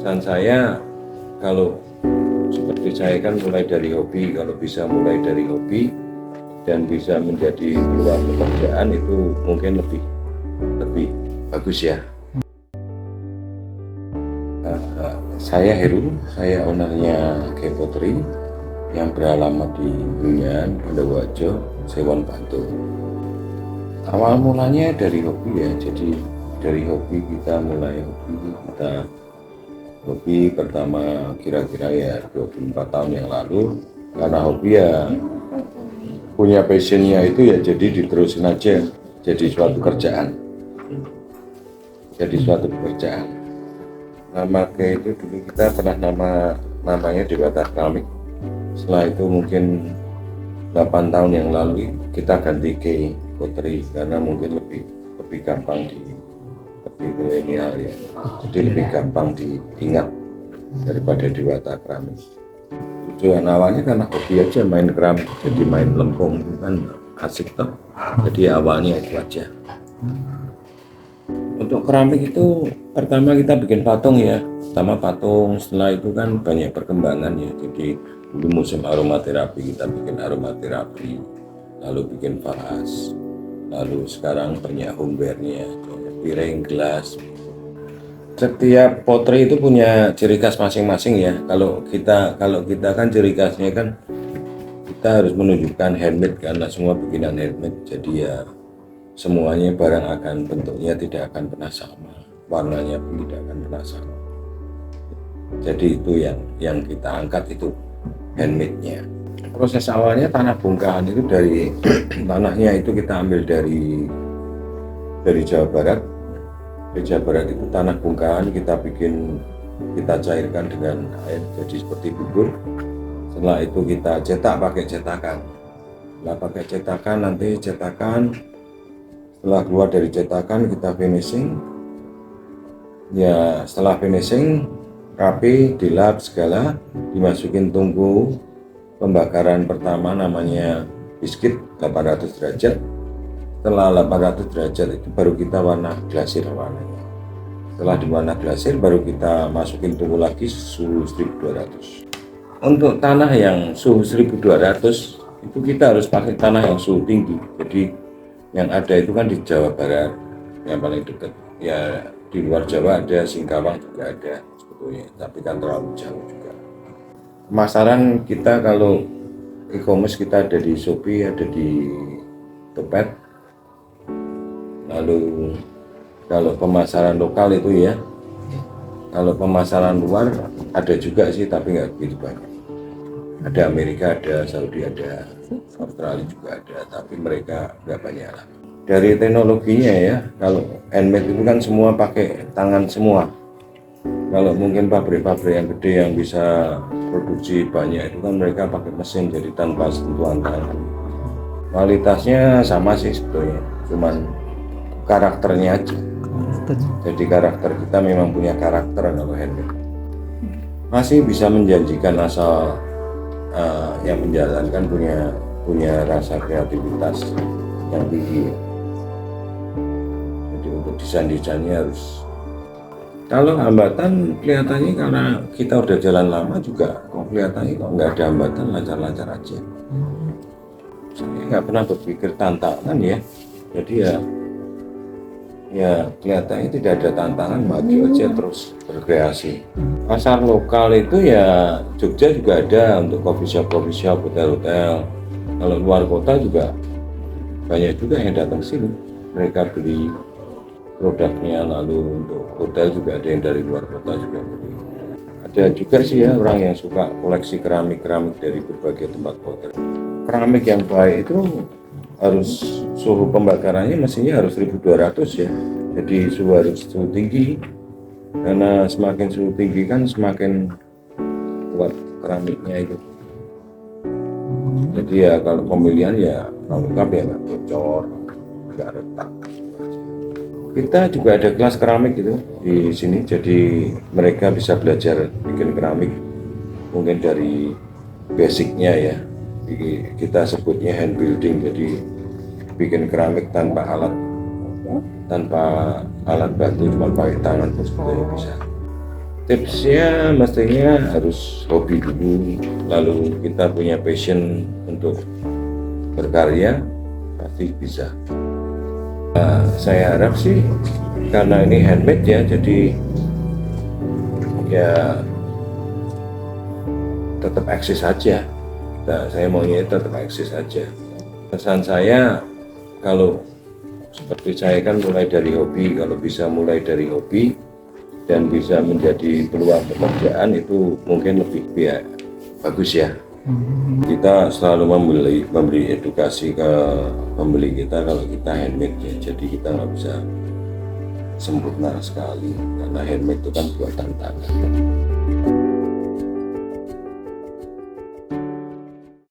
Pesan saya, kalau seperti saya kan mulai dari hobi, kalau bisa mulai dari hobi dan bisa menjadi peluang pekerjaan itu mungkin lebih bagus ya. Saya Heru, saya ownernya Pottery yang beralamat di Bunyan, Bondowoso, Sewon Bantul. Awal mulanya dari hobi ya, jadi dari hobi kita mulai hobi pertama kira-kira ya 24 tahun yang lalu. Karena hobi ya punya passionnya itu ya, jadi diterusin aja jadi suatu pekerjaan. Nama itu dulu kita pernah namanya Dewata Keramik. Setelah itu mungkin 8 tahun yang lalu kita ganti ke Pottery karena mungkin lebih gampang lebih milenial ya, jadi lebih gampang diingat daripada Dewata Keramik. Tujuan awalnya karena hobi aja, main keramik, jadi main lempung kan asik toh, jadi awalnya itu aja. Untuk keramik itu pertama kita bikin patung ya, setelah itu kan banyak perkembangan ya, jadi dulu musim aromaterapi kita bikin aromaterapi, lalu bikin vas, lalu sekarang banyak homeware-nya, piring, gelas. Setiap pottery itu punya ciri khas masing-masing ya. Kalau kita kan ciri khasnya kan kita harus menunjukkan handmade karena semua bikinan handmade, jadi ya semuanya barang akan bentuknya tidak akan pernah sama, warnanya pun tidak akan pernah sama. Jadi itu yang kita angkat itu handmade-nya. Proses awalnya tanah bongkahan itu dari tanahnya itu kita ambil dari Jawa Barat. Di Jawa Barat itu tanah bongkahan kita cairkan dengan air jadi seperti bubur. Setelah itu kita cetak pakai cetakan. Setelah keluar dari cetakan kita finishing. Ya setelah finishing rapi, dilap segala, dimasukin tungku pembakaran pertama namanya biskuit 800 derajat. Setelah 800 derajat itu baru kita warna glasir warnanya. Setelah diwarna glasir baru kita masukin tungku lagi suhu 1200. Untuk tanah yang suhu 1200 itu kita harus pakai tanah yang suhu tinggi. Jadi yang ada itu kan di Jawa Barat yang paling dekat. Ya di luar Jawa ada, Singkawang juga ada sebetulnya, tapi kan terlalu jauh juga. Pemasaran kita kalau e-commerce kita ada di Shopee, ada di Topet. Lalu kalau pemasaran lokal itu ya, kalau pemasaran luar ada juga sih tapi nggak begitu banyak. Ada Amerika, ada Saudi, ada Australia juga ada, tapi mereka nggak banyak lah. Dari teknologinya ya, kalau handmade itu kan semua pakai tangan semua. Kalau mungkin pabrik-pabrik yang gede yang bisa produksi banyak itu kan mereka pakai mesin, jadi tanpa sentuhan tangan. Kualitasnya sama sih sebetulnya, cuman karakternya aja. Jadi karakter kita memang punya karakter kalau handmade. Masih bisa menjanjikan asal yang menjalankan punya rasa kreativitas yang tinggi. Jadi untuk desain-desainnya harus. Kalau hambatan kelihatannya karena kita udah jalan lama juga kok kelihatannya kok nggak ada hambatan, lancar-lancar aja. Saya nggak pernah berpikir tantangan ya. Jadi ya kelihatannya tidak ada tantangan, maju aja terus berkreasi. Pasar lokal itu ya Jogja juga ada untuk coffee shop, hotel-hotel. Kalau luar kota juga banyak juga yang datang sini. Mereka beli produknya, lalu untuk hotel juga ada yang dari luar kota juga beli. Ada juga sih ya orang yang suka koleksi keramik dari berbagai tempat kota. Keramik yang baik itu harus suhu pembakarannya mestinya harus 1200 ya. Jadi suhu tinggi, karena semakin suhu tinggi kan semakin kuat keramiknya itu. Jadi ya kalau pemilihan ya lengkap ya, nggak bocor, nggak retak. Kita juga ada kelas keramik gitu di sini, jadi mereka bisa belajar bikin keramik mungkin dari basicnya ya. Kita sebutnya hand building, jadi bikin keramik tanpa alat bantu, cuma pakai tangan pun sebetulnya bisa. Tipsnya mestinya harus hobi dulu, lalu kita punya passion untuk berkarya, pasti bisa. Nah, saya harap sih karena ini handmade ya, jadi ya tetap eksis saja. Nah, saya maunya tetap eksis saja. Pesan saya, kalau seperti saya kan mulai dari hobi, kalau bisa mulai dari hobi dan bisa menjadi peluang pekerjaan, itu mungkin lebih bagus ya. Kita selalu memberi edukasi ke pembeli kita kalau kita handmade ya, jadi kita nggak bisa sempurna sekali karena handmade itu kan buatan tangan.